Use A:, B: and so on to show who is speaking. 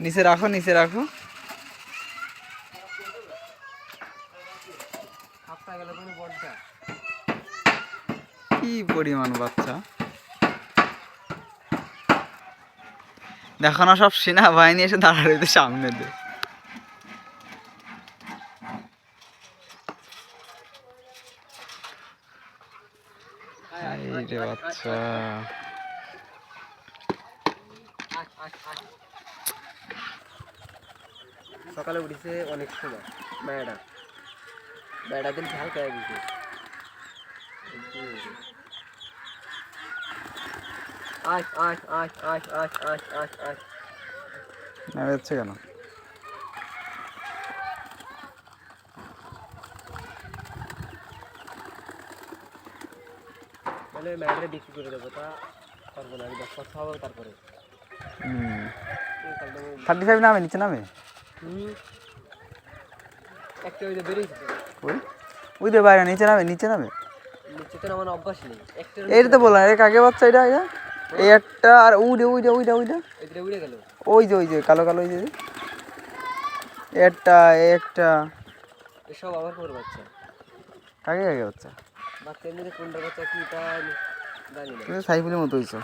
A: নিচে রাখো, নিচে রাখো। কি পরিমাণ বাচ্চা! দেখো না, সব সেনাবাহিনী এসে দাঁড়া রয়েছে সামনে দিয়ে। এই রে বাচ্চা!
B: সকালে উঠেছে অনেক সময় বেড়া দিন হালকা দিছে।
A: নেমে যাচ্ছে কেন?
B: মানে ম্যাডারে বিক্রি করে দেবো, তা পারবো না, আমি 10 বছর হবে তারপরে।
A: 35 নামে, নিচে নামে।
B: একটা ওই যে বেরিয়েছে,
A: ওই দে বাইরে, নিচে নামে, নিচে নামে।
B: নিচে তো আমার অভ্যাস নেই।
A: এইটা তো বললাম, এটা কাকে বাচ্চা? এটা এটা এই একটা, আর উইডে উইডে উইডে উইডে
B: এটা উড়ে গেল।
A: ওই যে কালো কালো, ওই যে একটা একটা।
B: এসব আবার করে বাচ্চা।
A: কাকে কাকে বাচ্চা?
B: বাচ্চার মধ্যে কোনটা বাচ্চা কি তা জানি না।
A: সাইফুলের মতো হইছো।